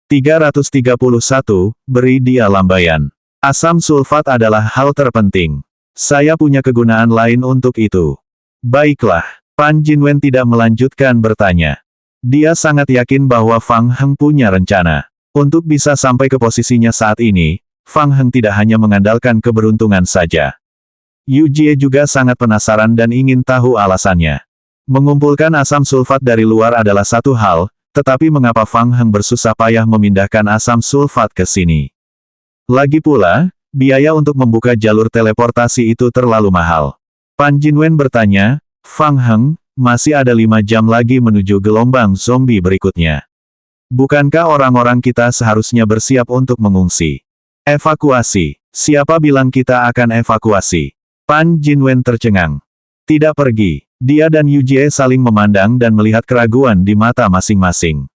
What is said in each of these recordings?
331, beri dia lambaian. Asam sulfat adalah hal terpenting. Saya punya kegunaan lain untuk itu. Baiklah, Pan Jinwen tidak melanjutkan bertanya. Dia sangat yakin bahwa Fang Heng punya rencana. Untuk bisa sampai ke posisinya saat ini, Fang Heng tidak hanya mengandalkan keberuntungan saja. Yu Jie juga sangat penasaran dan ingin tahu alasannya. Mengumpulkan asam sulfat dari luar adalah satu hal, tetapi mengapa Fang Heng bersusah payah memindahkan asam sulfat ke sini? Lagi pula, biaya untuk membuka jalur teleportasi itu terlalu mahal. Pan Jinwen bertanya, Fang Heng, masih ada 5 jam lagi menuju gelombang zombie berikutnya. Bukankah orang-orang kita seharusnya bersiap untuk mengungsi? Evakuasi. Siapa bilang kita akan evakuasi? Pan Jinwen tercengang. Tidak pergi. Dia dan Yu Jie saling memandang dan melihat keraguan di mata masing-masing.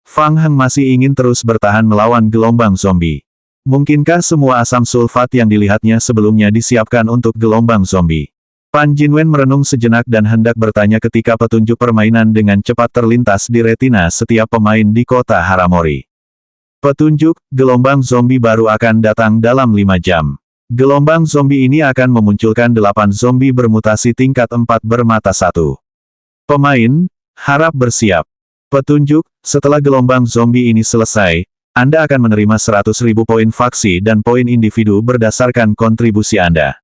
Fang Heng masih ingin terus bertahan melawan gelombang zombie. Mungkinkah semua asam sulfat yang dilihatnya sebelumnya disiapkan untuk gelombang zombie? Pan Jinwen merenung sejenak dan hendak bertanya ketika petunjuk permainan dengan cepat terlintas di retina setiap pemain di kota Haramori. Petunjuk, gelombang zombie baru akan datang dalam 5 jam. Gelombang zombie ini akan memunculkan 8 zombie bermutasi tingkat 4 bermata 1. Pemain, harap bersiap. Petunjuk, setelah gelombang zombie ini selesai, Anda akan menerima 100.000 poin faksi dan poin individu berdasarkan kontribusi Anda.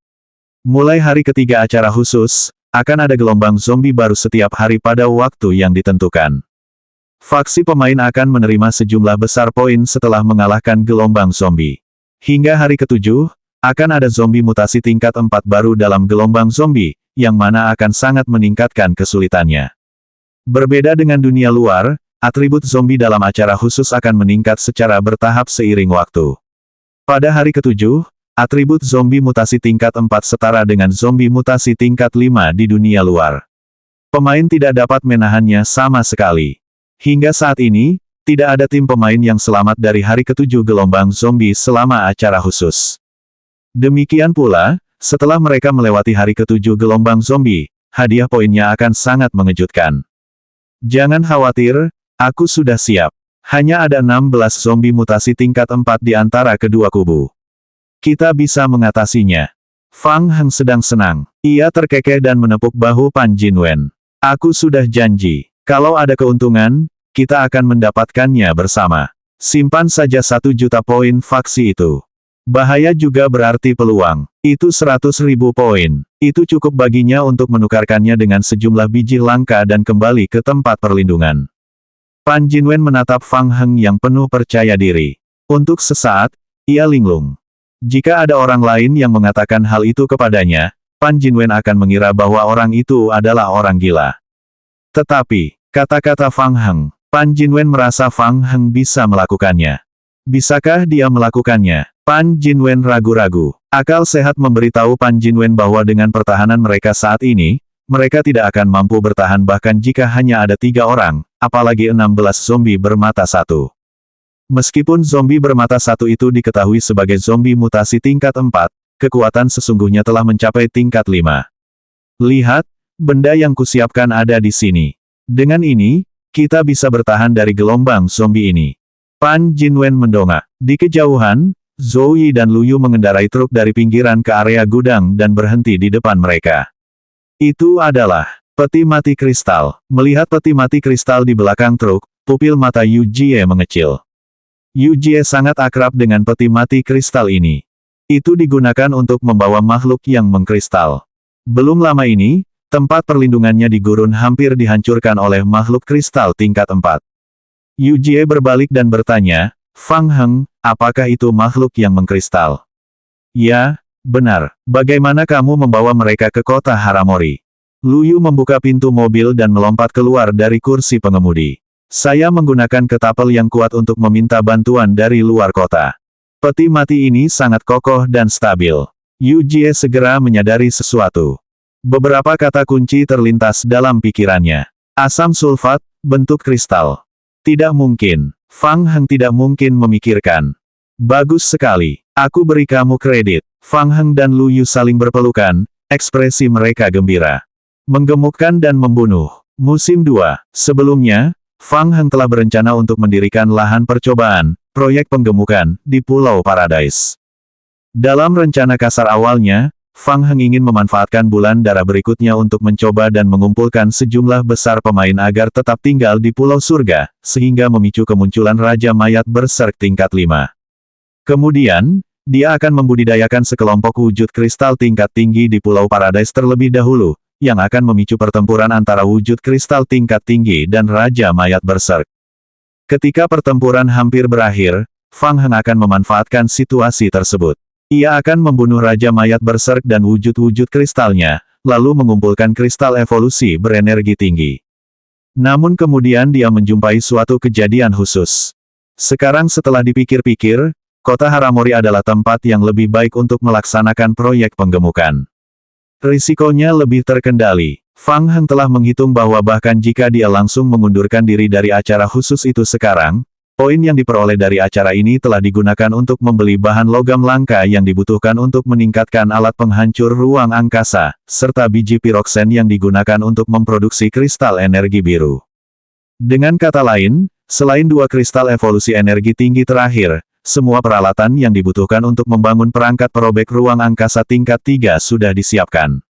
Mulai hari ketiga acara khusus, akan ada gelombang zombie baru setiap hari pada waktu yang ditentukan. Faksi pemain akan menerima sejumlah besar poin setelah mengalahkan gelombang zombie. Hingga hari ketujuh, akan ada zombie mutasi tingkat 4 baru dalam gelombang zombie, yang mana akan sangat meningkatkan kesulitannya. Berbeda dengan dunia luar, atribut zombie dalam acara khusus akan meningkat secara bertahap seiring waktu. Pada hari ketujuh, atribut zombie mutasi tingkat 4 setara dengan zombie mutasi tingkat 5 di dunia luar. Pemain tidak dapat menahannya sama sekali. Hingga saat ini, tidak ada tim pemain yang selamat dari hari ketujuh gelombang zombie selama acara khusus. Demikian pula, setelah mereka melewati hari ketujuh gelombang zombie, hadiah poinnya akan sangat mengejutkan. Jangan khawatir, aku sudah siap. Hanya ada 16 zombie mutasi tingkat 4 di antara kedua kubu. Kita bisa mengatasinya. Fang Heng sedang senang. Ia terkekeh dan menepuk bahu Pan Jinwen. Aku sudah janji. Kalau ada keuntungan, kita akan mendapatkannya bersama. Simpan saja 1 juta poin faksi itu. Bahaya juga berarti peluang. Itu 100.000 poin. Itu cukup baginya untuk menukarkannya dengan sejumlah biji langka dan kembali ke tempat perlindungan. Pan Jinwen menatap Fang Heng yang penuh percaya diri. Untuk sesaat, ia linglung. Jika ada orang lain yang mengatakan hal itu kepadanya, Pan Jinwen akan mengira bahwa orang itu adalah orang gila. Tetapi, kata-kata Fang Heng, Pan Jinwen merasa Fang Heng bisa melakukannya. Bisakah dia melakukannya? Pan Jinwen ragu-ragu. Akal sehat memberitahu Pan Jinwen bahwa dengan pertahanan mereka saat ini, mereka tidak akan mampu bertahan bahkan jika hanya ada 3 orang, apalagi 16 zombie bermata 1. Meskipun zombie bermata 1 itu diketahui sebagai zombie mutasi tingkat 4, kekuatan sesungguhnya telah mencapai tingkat 5. Lihat, benda yang kusiapkan ada di sini. Dengan ini, kita bisa bertahan dari gelombang zombie ini. Pan Jinwen mendongak. Di kejauhan, Zhou Yi dan Lu Yu mengendarai truk dari pinggiran ke area gudang dan berhenti di depan mereka. Itu adalah peti mati kristal. Melihat peti mati kristal di belakang truk, pupil mata Yu Jie mengecil. Yu Jie sangat akrab dengan peti mati kristal ini. Itu digunakan untuk membawa makhluk yang mengkristal. Belum lama ini, tempat perlindungannya di gurun hampir dihancurkan oleh makhluk kristal tingkat 4. Yu Jie berbalik dan bertanya, Fang Heng, apakah itu makhluk yang mengkristal? Ya, benar. Bagaimana kamu membawa mereka ke kota Haramori? Lu Yu membuka pintu mobil dan melompat keluar dari kursi pengemudi. Saya menggunakan ketapel yang kuat untuk meminta bantuan dari luar kota. Peti mati ini sangat kokoh dan stabil. Yu Jie segera menyadari sesuatu. Beberapa kata kunci terlintas dalam pikirannya. Asam sulfat, bentuk kristal. Tidak mungkin. Fang Heng tidak mungkin memikirkan. Bagus sekali. Aku beri kamu kredit. Fang Heng dan Lu Yu saling berpelukan, ekspresi mereka gembira. Menggemukkan dan membunuh. Musim 2. Sebelumnya, Fang Heng telah berencana untuk mendirikan lahan percobaan, proyek penggemukan, di Pulau Paradise. Dalam rencana kasar awalnya, Fang Heng ingin memanfaatkan bulan darah berikutnya untuk mencoba dan mengumpulkan sejumlah besar pemain agar tetap tinggal di Pulau Surga, sehingga memicu kemunculan Raja Mayat Berserk tingkat 5. Kemudian, dia akan membudidayakan sekelompok wujud kristal tingkat tinggi di Pulau Paradise terlebih dahulu, yang akan memicu pertempuran antara wujud kristal tingkat tinggi dan Raja Mayat Berserk. Ketika pertempuran hampir berakhir, Fang Heng akan memanfaatkan situasi tersebut. Ia akan membunuh Raja Mayat Berserk dan wujud-wujud kristalnya, lalu mengumpulkan kristal evolusi berenergi tinggi. Namun kemudian dia menjumpai suatu kejadian khusus. Sekarang setelah dipikir-pikir, Kota Haramori adalah tempat yang lebih baik untuk melaksanakan proyek penggemukan. Risikonya lebih terkendali. Fang Heng telah menghitung bahwa bahkan jika dia langsung mengundurkan diri dari acara khusus itu sekarang, poin yang diperoleh dari acara ini telah digunakan untuk membeli bahan logam langka yang dibutuhkan untuk meningkatkan alat penghancur ruang angkasa, serta biji piroksen yang digunakan untuk memproduksi kristal energi biru. Dengan kata lain, selain 2 kristal evolusi energi tinggi terakhir, semua peralatan yang dibutuhkan untuk membangun perangkat perobek ruang angkasa tingkat 3 sudah disiapkan.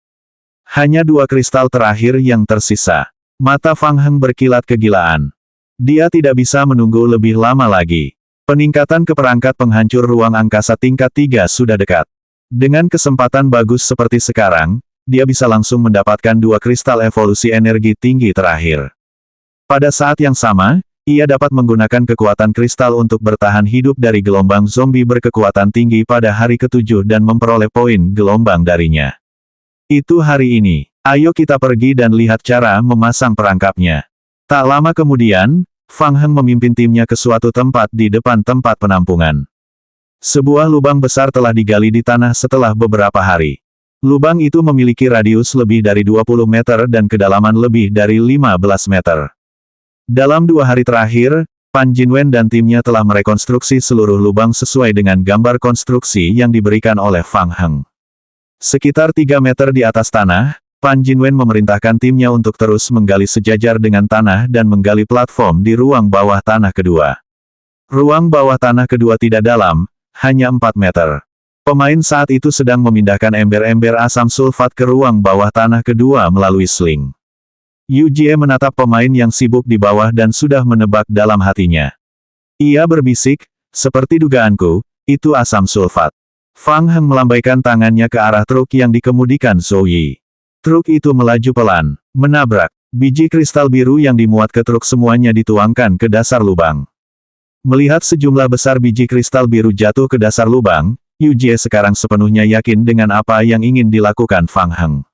Hanya 2 kristal terakhir yang tersisa. Mata Fang Heng berkilat kegilaan. Dia tidak bisa menunggu lebih lama lagi. Peningkatan ke perangkat penghancur ruang angkasa tingkat 3 sudah dekat. Dengan kesempatan bagus seperti sekarang, dia bisa langsung mendapatkan 2 kristal evolusi energi tinggi terakhir. Pada saat yang sama, ia dapat menggunakan kekuatan kristal untuk bertahan hidup dari gelombang zombie berkekuatan tinggi pada hari ke-7 dan memperoleh poin gelombang darinya. Itu hari ini. Ayo kita pergi dan lihat cara memasang perangkapnya. Tak lama kemudian, Fang Heng memimpin timnya ke suatu tempat di depan tempat penampungan. Sebuah lubang besar telah digali di tanah setelah beberapa hari. Lubang itu memiliki radius lebih dari 20 meter dan kedalaman lebih dari 15 meter. Dalam 2 hari terakhir, Pan Jinwen dan timnya telah merekonstruksi seluruh lubang sesuai dengan gambar konstruksi yang diberikan oleh Fang Heng. Sekitar 3 meter di atas tanah, Pan Jinwen memerintahkan timnya untuk terus menggali sejajar dengan tanah dan menggali platform di ruang bawah tanah kedua. Ruang bawah tanah kedua tidak dalam, hanya 4 meter. Pemain saat itu sedang memindahkan ember-ember asam sulfat ke ruang bawah tanah kedua melalui sling. Yu Jie menatap pemain yang sibuk di bawah dan sudah menebak dalam hatinya. Ia berbisik, seperti dugaanku, itu asam sulfat. Fang Heng melambaikan tangannya ke arah truk yang dikemudikan Zhou Yi. Truk itu melaju pelan, menabrak. Biji kristal biru yang dimuat ke truk semuanya dituangkan ke dasar lubang. Melihat sejumlah besar biji kristal biru jatuh ke dasar lubang, Yu Jie sekarang sepenuhnya yakin dengan apa yang ingin dilakukan Fang Heng.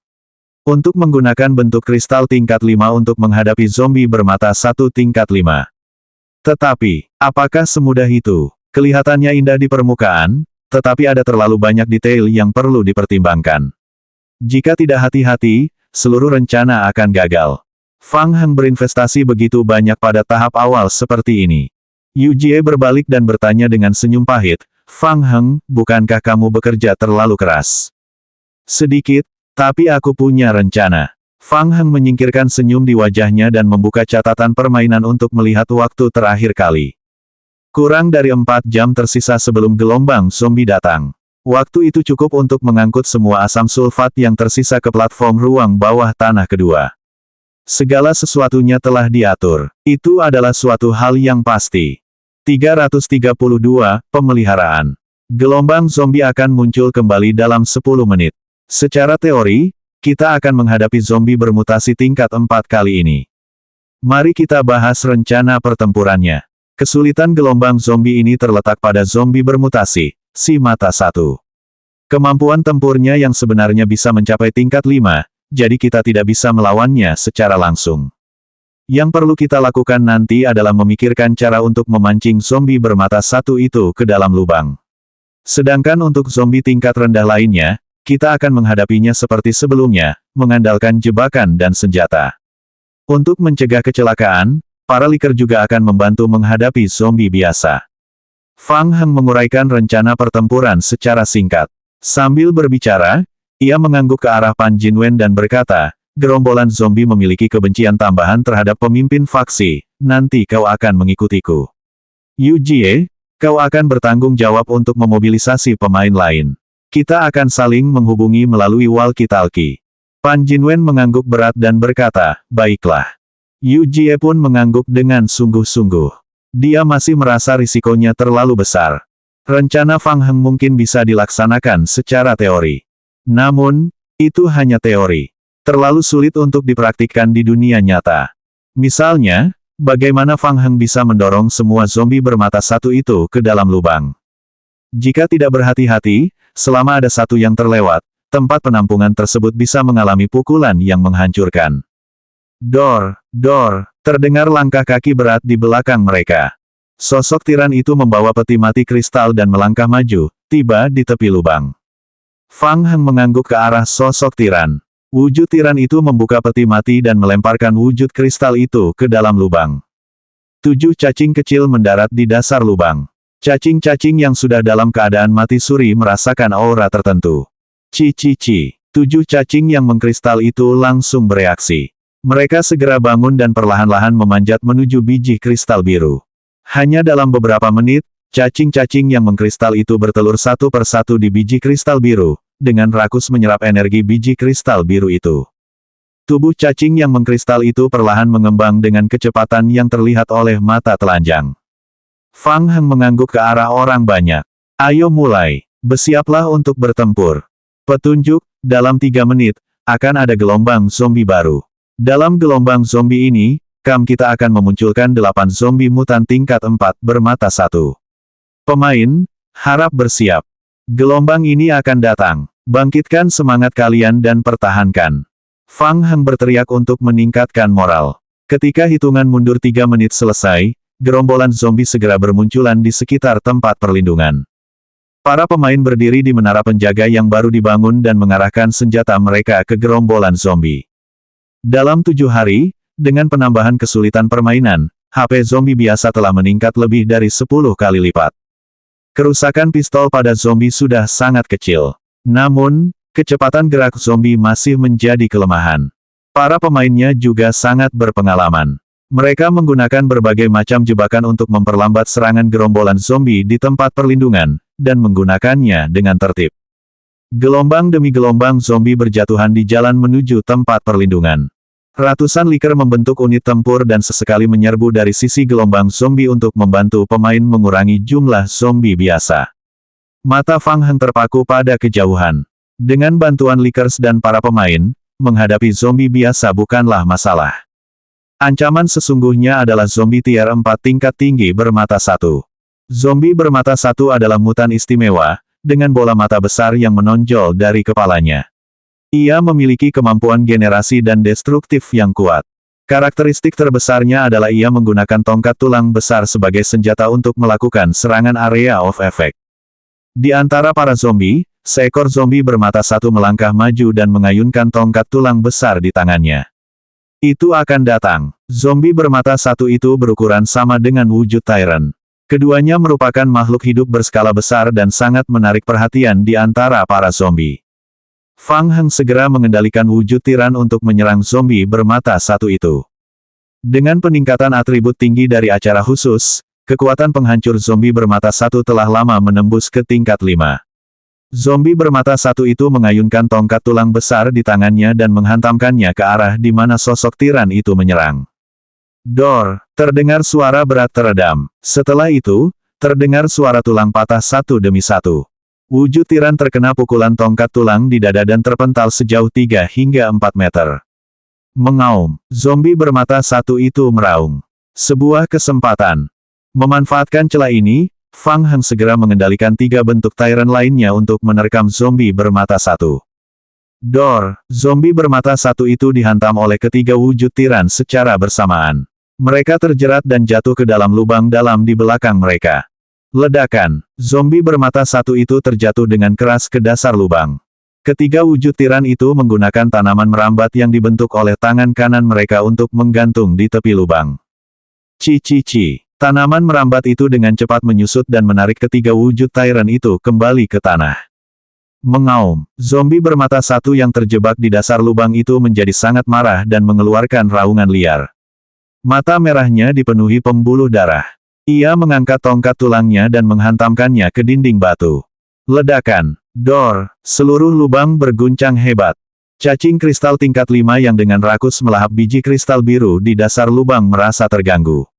Untuk menggunakan bentuk kristal tingkat 5 untuk menghadapi zombie bermata 1 tingkat 5. Tetapi, apakah semudah itu? Kelihatannya indah di permukaan, tetapi ada terlalu banyak detail yang perlu dipertimbangkan. Jika tidak hati-hati, seluruh rencana akan gagal. Fang Heng berinvestasi begitu banyak pada tahap awal seperti ini. Yu Jie berbalik dan bertanya dengan senyum pahit, Fang Heng, bukankah kamu bekerja terlalu keras? Sedikit. Tapi aku punya rencana. Fang Heng menyingkirkan senyum di wajahnya dan membuka catatan permainan untuk melihat waktu terakhir kali. Kurang dari 4 jam tersisa sebelum gelombang zombie datang. Waktu itu cukup untuk mengangkut semua asam sulfat yang tersisa ke platform ruang bawah tanah kedua. Segala sesuatunya telah diatur. Itu adalah suatu hal yang pasti. 332, pemeliharaan. Gelombang zombie akan muncul kembali dalam 10 menit. Secara teori, kita akan menghadapi zombie bermutasi tingkat 4 kali ini. Mari kita bahas rencana pertempurannya. Kesulitan gelombang zombie ini terletak pada zombie bermutasi, si mata 1. Kemampuan tempurnya yang sebenarnya bisa mencapai tingkat 5, jadi kita tidak bisa melawannya secara langsung. Yang perlu kita lakukan nanti adalah memikirkan cara untuk memancing zombie bermata 1 itu ke dalam lubang. Sedangkan untuk zombie tingkat rendah lainnya, kita akan menghadapinya seperti sebelumnya, mengandalkan jebakan dan senjata. Untuk mencegah kecelakaan, para liker juga akan membantu menghadapi zombie biasa. Fang Heng menguraikan rencana pertempuran secara singkat. Sambil berbicara, ia mengangguk ke arah Pan Jinwen dan berkata, gerombolan zombie memiliki kebencian tambahan terhadap pemimpin faksi, nanti kau akan mengikutiku. Yu Jie, kau akan bertanggung jawab untuk memobilisasi pemain lain. Kita akan saling menghubungi melalui walkie-talkie. Pan Jinwen mengangguk berat dan berkata, baiklah. Yu Jie pun mengangguk dengan sungguh-sungguh. Dia masih merasa risikonya terlalu besar. Rencana Fang Heng mungkin bisa dilaksanakan secara teori. Namun, itu hanya teori. Terlalu sulit untuk dipraktikkan di dunia nyata. Misalnya, bagaimana Fang Heng bisa mendorong semua zombie bermata satu itu ke dalam lubang? Jika tidak berhati-hati, selama ada satu yang terlewat, tempat penampungan tersebut bisa mengalami pukulan yang menghancurkan. Dor, dor, terdengar langkah kaki berat di belakang mereka. Sosok tiran itu membawa peti mati kristal dan melangkah maju, tiba di tepi lubang. Fang Heng mengangguk ke arah sosok tiran. Wujud tiran itu membuka peti mati dan melemparkan wujud kristal itu ke dalam lubang. 7 cacing kecil mendarat di dasar lubang. Cacing-cacing yang sudah dalam keadaan mati suri merasakan aura tertentu. Ci. 7 cacing yang mengkristal itu langsung bereaksi. Mereka segera bangun dan perlahan-lahan memanjat menuju biji kristal biru. Hanya dalam beberapa menit, cacing-cacing yang mengkristal itu bertelur satu persatu di biji kristal biru, dengan rakus menyerap energi biji kristal biru itu. Tubuh cacing yang mengkristal itu perlahan mengembang dengan kecepatan yang terlihat oleh mata telanjang. Fang Heng mengangguk ke arah orang banyak. Ayo mulai, bersiaplah untuk bertempur. Petunjuk, dalam 3 menit, akan ada gelombang zombie baru. Dalam gelombang zombie ini, kita akan memunculkan 8 zombie mutan tingkat 4 bermata satu. Pemain, harap bersiap. Gelombang ini akan datang. Bangkitkan semangat kalian dan pertahankan. Fang Heng berteriak untuk meningkatkan moral. Ketika hitungan mundur 3 menit selesai, gerombolan zombie segera bermunculan di sekitar tempat perlindungan. Para pemain berdiri di menara penjaga yang baru dibangun dan mengarahkan senjata mereka ke gerombolan zombie. Dalam 7 hari, dengan penambahan kesulitan permainan, HP zombie biasa telah meningkat lebih dari 10 kali lipat. Kerusakan pistol pada zombie sudah sangat kecil. Namun, kecepatan gerak zombie masih menjadi kelemahan. Para pemainnya juga sangat berpengalaman. Mereka menggunakan berbagai macam jebakan untuk memperlambat serangan gerombolan zombie di tempat perlindungan, dan menggunakannya dengan tertib. Gelombang demi gelombang zombie berjatuhan di jalan menuju tempat perlindungan. Ratusan liker membentuk unit tempur dan sesekali menyerbu dari sisi gelombang zombie untuk membantu pemain mengurangi jumlah zombie biasa. Mata Fang Heng terpaku pada kejauhan. Dengan bantuan likers dan para pemain, menghadapi zombie biasa bukanlah masalah. Ancaman sesungguhnya adalah zombie tier 4 tingkat tinggi bermata satu. Zombie bermata satu adalah mutan istimewa, dengan bola mata besar yang menonjol dari kepalanya. Ia memiliki kemampuan generasi dan destruktif yang kuat. Karakteristik terbesarnya adalah ia menggunakan tongkat tulang besar sebagai senjata untuk melakukan serangan area of effect. Di antara para zombie, seekor zombie bermata satu melangkah maju dan mengayunkan tongkat tulang besar di tangannya. Itu akan datang. Zombie bermata satu itu berukuran sama dengan wujud Tyrant. Keduanya merupakan makhluk hidup berskala besar dan sangat menarik perhatian di antara para zombie. Fang Heng segera mengendalikan wujud tiran untuk menyerang zombie bermata satu itu. Dengan peningkatan atribut tinggi dari acara khusus, kekuatan penghancur zombie bermata satu telah lama menembus ke tingkat 5. Zombie bermata satu itu mengayunkan tongkat tulang besar di tangannya dan menghantamkannya ke arah di mana sosok tiran itu menyerang. Dor, terdengar suara berat teredam. Setelah itu, terdengar suara tulang patah satu demi satu. Wujud tiran terkena pukulan tongkat tulang di dada dan terpental sejauh 3 hingga 4 meter. Mengaum, zombie bermata satu itu meraung. Sebuah kesempatan. Memanfaatkan celah ini, Fang Heng segera mengendalikan 3 bentuk Tyrant lainnya untuk menerkam zombie bermata satu. Dor, zombie bermata satu itu dihantam oleh ketiga wujud tiran secara bersamaan. Mereka terjerat dan jatuh ke dalam lubang dalam di belakang mereka. Ledakan, zombie bermata satu itu terjatuh dengan keras ke dasar lubang. Ketiga wujud tiran itu menggunakan tanaman merambat yang dibentuk oleh tangan kanan mereka untuk menggantung di tepi lubang. Ci. Tanaman merambat itu dengan cepat menyusut dan menarik ketiga wujud Tyrant itu kembali ke tanah. Mengaum, zombie bermata satu yang terjebak di dasar lubang itu menjadi sangat marah dan mengeluarkan raungan liar. Mata merahnya dipenuhi pembuluh darah. Ia mengangkat tongkat tulangnya dan menghantamkannya ke dinding batu. Ledakan, dor, seluruh lubang berguncang hebat. Cacing kristal tingkat 5 yang dengan rakus melahap biji kristal biru di dasar lubang merasa terganggu.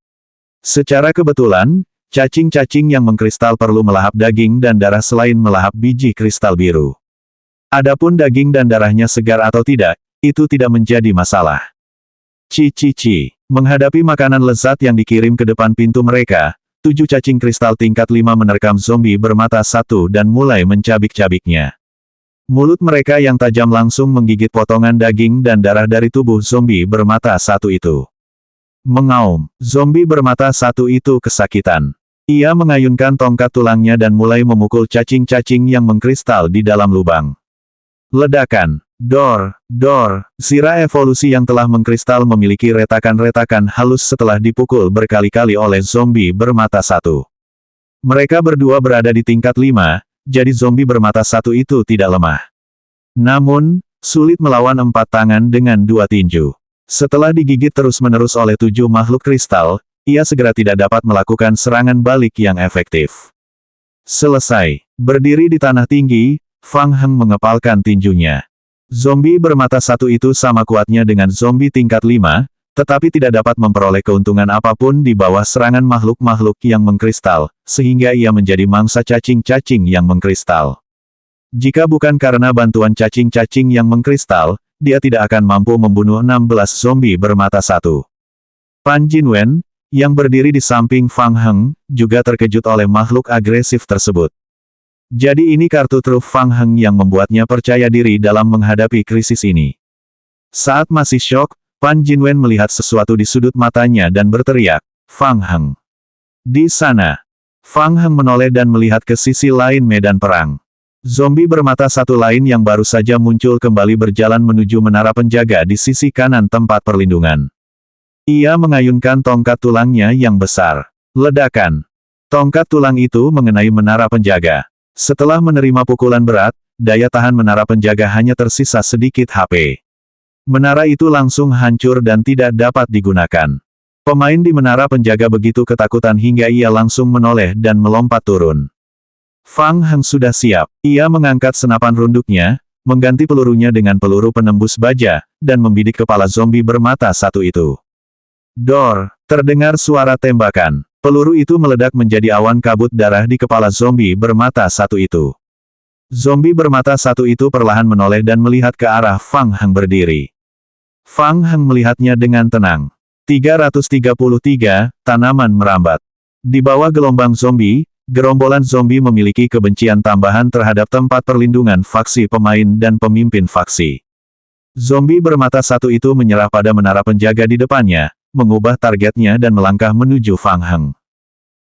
Secara kebetulan, cacing-cacing yang mengkristal perlu melahap daging dan darah selain melahap biji kristal biru. Adapun daging dan darahnya segar atau tidak, itu tidak menjadi masalah. Ci. Menghadapi makanan lezat yang dikirim ke depan pintu mereka, 7 cacing kristal tingkat 5 menerkam zombie bermata satu dan mulai mencabik-cabiknya. Mulut mereka yang tajam langsung menggigit potongan daging dan darah dari tubuh zombie bermata satu itu. Mengaum, zombie bermata satu itu kesakitan. Ia mengayunkan tongkat tulangnya dan mulai memukul cacing-cacing yang mengkristal di dalam lubang. Ledakan, dor, zira evolusi yang telah mengkristal memiliki retakan-retakan halus setelah dipukul berkali-kali oleh zombie bermata satu. Mereka berdua berada di tingkat 5, jadi zombie bermata satu itu tidak lemah. Namun, sulit melawan 4 tangan dengan 2 tinju. Setelah digigit terus-menerus oleh 7 makhluk kristal, ia segera tidak dapat melakukan serangan balik yang efektif. Selesai. Berdiri di tanah tinggi, Fang Heng mengepalkan tinjunya. Zombie bermata satu itu sama kuatnya dengan zombie tingkat 5, tetapi tidak dapat memperoleh keuntungan apapun di bawah serangan makhluk-makhluk yang mengkristal, sehingga ia menjadi mangsa cacing-cacing yang mengkristal. Jika bukan karena bantuan cacing-cacing yang mengkristal, dia tidak akan mampu membunuh 16 zombie bermata satu. Pan Jinwen, yang berdiri di samping Fang Heng, juga terkejut oleh makhluk agresif tersebut. Jadi ini kartu truf Fang Heng yang membuatnya percaya diri dalam menghadapi krisis ini. Saat masih syok, Pan Jinwen melihat sesuatu di sudut matanya dan berteriak, "Fang Heng! Di sana!" Fang Heng menoleh dan melihat ke sisi lain medan perang. Zombie bermata satu lain yang baru saja muncul kembali berjalan menuju menara penjaga di sisi kanan tempat perlindungan. Ia mengayunkan tongkat tulangnya yang besar. Ledakan. Tongkat tulang itu mengenai menara penjaga. Setelah menerima pukulan berat, daya tahan menara penjaga hanya tersisa sedikit HP. Menara itu langsung hancur dan tidak dapat digunakan. Pemain di menara penjaga begitu ketakutan hingga ia langsung menoleh dan melompat turun. Fang Heng sudah siap. Ia mengangkat senapan runduknya, mengganti pelurunya dengan peluru penembus baja, dan membidik kepala zombie bermata satu itu. Dor, terdengar suara tembakan. Peluru itu meledak menjadi awan kabut darah di kepala zombie bermata satu itu. Zombie bermata satu itu perlahan menoleh dan melihat ke arah Fang Heng berdiri. Fang Heng melihatnya dengan tenang. 333, tanaman merambat. Di bawah gelombang zombie, gerombolan zombie memiliki kebencian tambahan terhadap tempat perlindungan faksi pemain dan pemimpin faksi. Zombie bermata satu itu menyerah pada menara penjaga di depannya, mengubah targetnya dan melangkah menuju Fang Heng.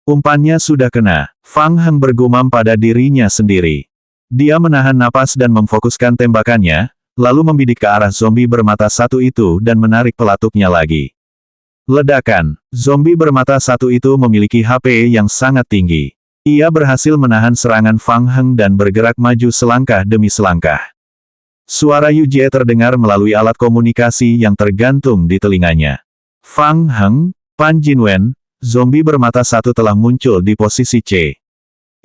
Umpannya sudah kena. Fang Heng bergumam pada dirinya sendiri. Dia menahan napas dan memfokuskan tembakannya, lalu membidik ke arah zombie bermata satu itu dan menarik pelatuknya lagi. Ledakan. Zombie bermata satu itu memiliki HP yang sangat tinggi. Ia berhasil menahan serangan Fang Heng dan bergerak maju selangkah demi selangkah. Suara Yu Jie terdengar melalui alat komunikasi yang tergantung di telinganya. Fang Heng, Pan Jinwen, zombie bermata satu telah muncul di posisi C.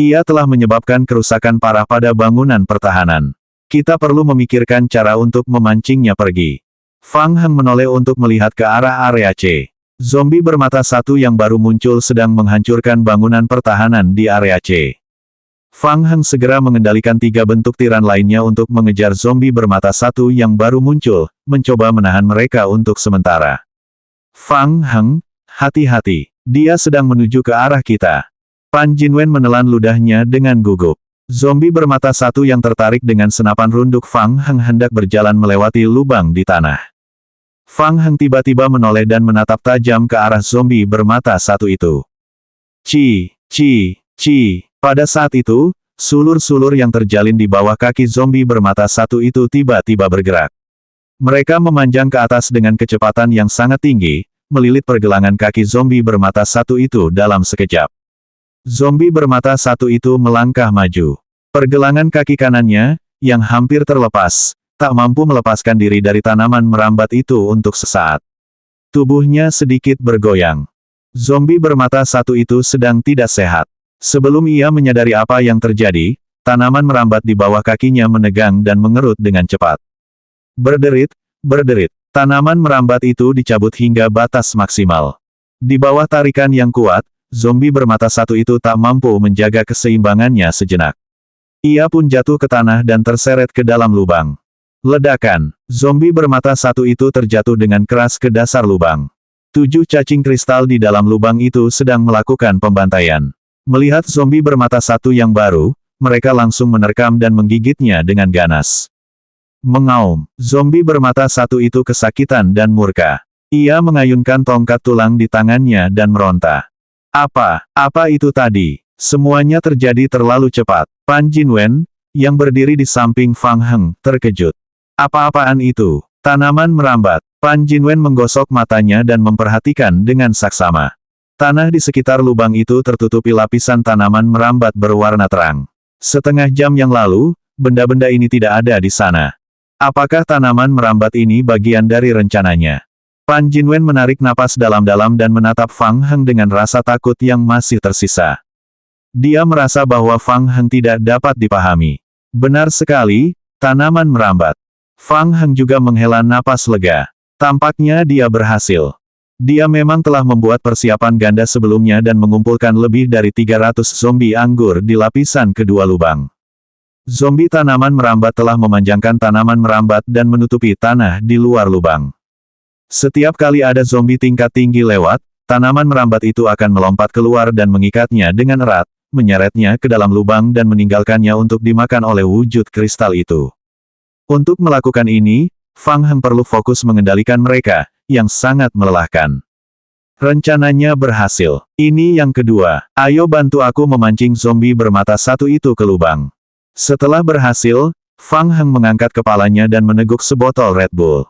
Ia telah menyebabkan kerusakan parah pada bangunan pertahanan. Kita perlu memikirkan cara untuk memancingnya pergi. Fang Heng menoleh untuk melihat ke arah area C. Zombie bermata satu yang baru muncul sedang menghancurkan bangunan pertahanan di area C. Fang Heng segera mengendalikan 3 bentuk tiran lainnya untuk mengejar zombie bermata satu yang baru muncul, mencoba menahan mereka untuk sementara. Fang Heng, hati-hati. Dia sedang menuju ke arah kita. Pan Jinwen menelan ludahnya dengan gugup. Zombie bermata satu yang tertarik dengan senapan runduk Fang Heng hendak berjalan melewati lubang di tanah. Fang Heng tiba-tiba menoleh dan menatap tajam ke arah zombie bermata satu itu. Ci. Pada saat itu, sulur-sulur yang terjalin di bawah kaki zombie bermata satu itu tiba-tiba bergerak. Mereka memanjang ke atas dengan kecepatan yang sangat tinggi, melilit pergelangan kaki zombie bermata satu itu dalam sekejap. Zombie bermata satu itu melangkah maju. Pergelangan kaki kanannya, yang hampir terlepas, tak mampu melepaskan diri dari tanaman merambat itu untuk sesaat. Tubuhnya sedikit bergoyang. Zombie bermata satu itu sedang tidak sehat. Sebelum ia menyadari apa yang terjadi, tanaman merambat di bawah kakinya menegang dan mengerut dengan cepat. Berderit, berderit. Tanaman merambat itu dicabut hingga batas maksimal. Di bawah tarikan yang kuat, zombie bermata satu itu tak mampu menjaga keseimbangannya sejenak. Ia pun jatuh ke tanah dan terseret ke dalam lubang. Ledakan. Zombie bermata satu itu terjatuh dengan keras ke dasar lubang. 7 cacing kristal di dalam lubang itu sedang melakukan pembantaian. Melihat zombie bermata satu yang baru, mereka langsung menerkam dan menggigitnya dengan ganas. Mengaum. Zombie bermata satu itu kesakitan dan murka. Ia mengayunkan tongkat tulang di tangannya dan meronta. Apa itu tadi? Semuanya terjadi terlalu cepat. Pan Jinwen, yang berdiri di samping Fang Heng, terkejut. Apa-apaan itu? Tanaman merambat. Pan Jinwen menggosok matanya dan memperhatikan dengan saksama. Tanah di sekitar lubang itu tertutupi lapisan tanaman merambat berwarna terang. Setengah jam yang lalu, benda-benda ini tidak ada di sana. Apakah tanaman merambat ini bagian dari rencananya? Pan Jinwen menarik napas dalam-dalam dan menatap Fang Heng dengan rasa takut yang masih tersisa. Dia merasa bahwa Fang Heng tidak dapat dipahami. Benar sekali, tanaman merambat. Fang Heng juga menghela napas lega. Tampaknya dia berhasil. Dia memang telah membuat persiapan ganda sebelumnya dan mengumpulkan lebih dari 300 zombie anggur di lapisan kedua lubang. Zombie tanaman merambat telah memanjangkan tanaman merambat dan menutupi tanah di luar lubang. Setiap kali ada zombie tingkat tinggi lewat, tanaman merambat itu akan melompat keluar dan mengikatnya dengan erat, menyeretnya ke dalam lubang dan meninggalkannya untuk dimakan oleh wujud kristal itu. Untuk melakukan ini, Fang Heng perlu fokus mengendalikan mereka, yang sangat melelahkan. Rencananya berhasil. Ini yang kedua. Ayo bantu aku memancing zombie bermata satu itu ke lubang. Setelah berhasil, Fang Heng mengangkat kepalanya dan meneguk sebotol Red Bull.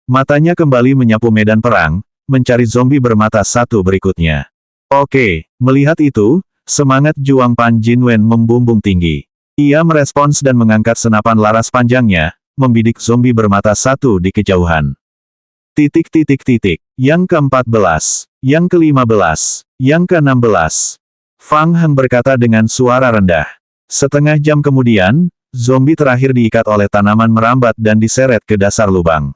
Matanya kembali menyapu medan perang, mencari zombie bermata satu berikutnya. Oke, melihat itu, semangat juang Pan Jinwen membumbung tinggi. Ia merespons dan mengangkat senapan laras panjangnya, membidik zombie bermata satu di kejauhan. Yang ke-14, yang ke-15, yang ke-16. Fang Heng berkata dengan suara rendah. Setengah jam kemudian, zombie terakhir diikat oleh tanaman merambat dan diseret ke dasar lubang.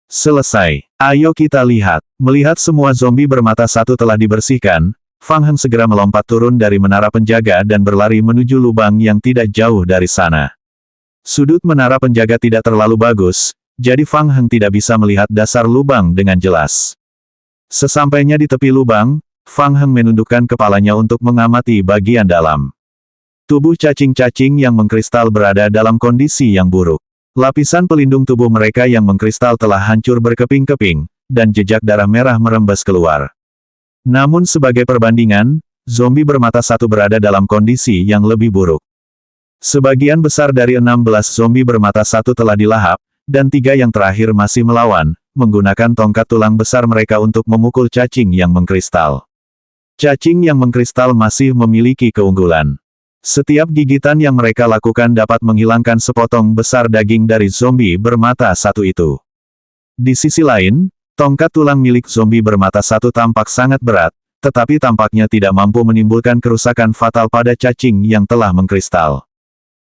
Selesai. Ayo kita lihat. Melihat semua zombie bermata satu telah dibersihkan, Fang Heng segera melompat turun dari menara penjaga dan berlari menuju lubang yang tidak jauh dari sana. Sudut menara penjaga tidak terlalu bagus, jadi Fang Heng tidak bisa melihat dasar lubang dengan jelas. Sesampainya di tepi lubang, Fang Heng menundukkan kepalanya untuk mengamati bagian dalam. Tubuh cacing-cacing yang mengkristal berada dalam kondisi yang buruk. Lapisan pelindung tubuh mereka yang mengkristal telah hancur berkeping-keping, dan jejak darah merah merembes keluar. Namun sebagai perbandingan, zombie bermata satu berada dalam kondisi yang lebih buruk. Sebagian besar dari 16 zombie bermata satu telah dilahap, dan 3 yang terakhir masih melawan, menggunakan tongkat tulang besar mereka untuk memukul cacing yang mengkristal. Cacing yang mengkristal masih memiliki keunggulan. Setiap gigitan yang mereka lakukan dapat menghilangkan sepotong besar daging dari zombie bermata satu itu. Di sisi lain, tongkat tulang milik zombie bermata satu tampak sangat berat, tetapi tampaknya tidak mampu menimbulkan kerusakan fatal pada cacing yang telah mengkristal.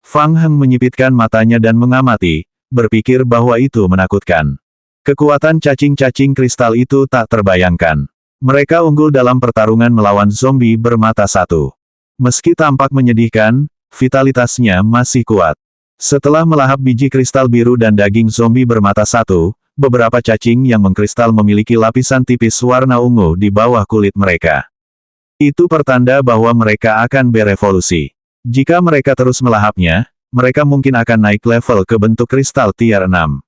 Fang Heng menyipitkan matanya dan mengamati, berpikir bahwa itu menakutkan. Kekuatan cacing-cacing kristal itu tak terbayangkan. Mereka unggul dalam pertarungan melawan zombie bermata satu. Meski tampak menyedihkan, vitalitasnya masih kuat. Setelah melahap biji kristal biru dan daging zombie bermata satu, beberapa cacing yang mengkristal memiliki lapisan tipis warna ungu di bawah kulit mereka. Itu pertanda bahwa mereka akan berevolusi. Jika mereka terus melahapnya, mereka mungkin akan naik level ke bentuk kristal tier 6.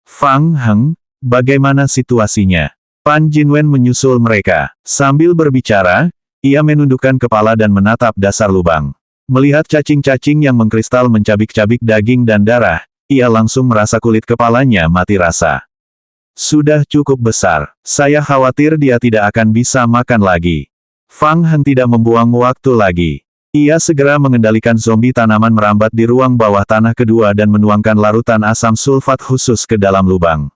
Fang Heng, bagaimana situasinya? Pan Jinwen menyusul mereka. Sambil berbicara, ia menundukkan kepala dan menatap dasar lubang. Melihat cacing-cacing yang mengkristal mencabik-cabik daging dan darah, ia langsung merasa kulit kepalanya mati rasa. Sudah cukup besar. Saya khawatir dia tidak akan bisa makan lagi. Fang Heng tidak membuang waktu lagi. Ia segera mengendalikan zombie tanaman merambat di ruang bawah tanah kedua dan menuangkan larutan asam sulfat khusus ke dalam lubang.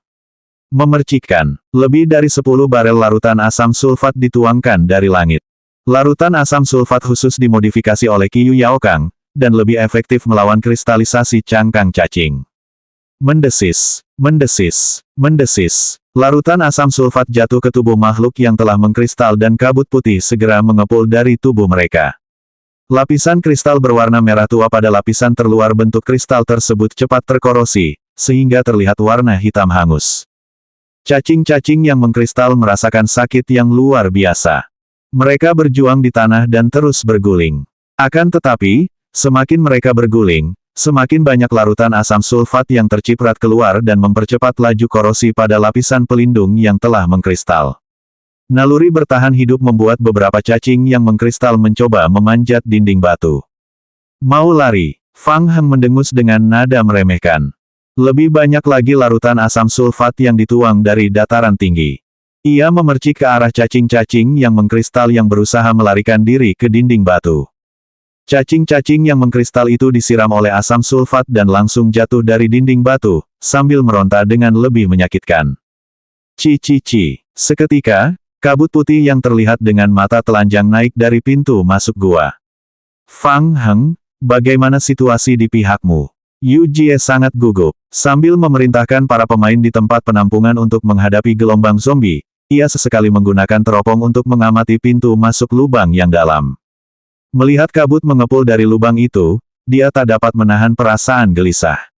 Memercikkan, lebih dari 10 barel larutan asam sulfat dituangkan dari langit. Larutan asam sulfat khusus dimodifikasi oleh Qiyu Yaokang, dan lebih efektif melawan kristalisasi cangkang cacing. Mendesis, mendesis, mendesis. Larutan asam sulfat jatuh ke tubuh makhluk yang telah mengkristal dan kabut putih segera mengepul dari tubuh mereka. Lapisan kristal berwarna merah tua pada lapisan terluar bentuk kristal tersebut cepat terkorosi, sehingga terlihat warna hitam hangus. Cacing-cacing yang mengkristal merasakan sakit yang luar biasa. Mereka berjuang di tanah dan terus berguling. Akan tetapi, semakin mereka berguling, semakin banyak larutan asam sulfat yang terciprat keluar dan mempercepat laju korosi pada lapisan pelindung yang telah mengkristal. Naluri bertahan hidup membuat beberapa cacing yang mengkristal mencoba memanjat dinding batu. Mau lari, Fang Heng mendengus dengan nada meremehkan. Lebih banyak lagi larutan asam sulfat yang dituang dari dataran tinggi. Ia memercik ke arah cacing-cacing yang mengkristal yang berusaha melarikan diri ke dinding batu. Cacing-cacing yang mengkristal itu disiram oleh asam sulfat dan langsung jatuh dari dinding batu, sambil meronta dengan lebih menyakitkan. Ci. Seketika, kabut putih yang terlihat dengan mata telanjang naik dari pintu masuk gua. Fang Heng, bagaimana situasi di pihakmu? Yu Jie sangat gugup. Sambil memerintahkan para pemain di tempat penampungan untuk menghadapi gelombang zombie, ia sesekali menggunakan teropong untuk mengamati pintu masuk lubang yang dalam. Melihat kabut mengepul dari lubang itu, dia tak dapat menahan perasaan gelisah.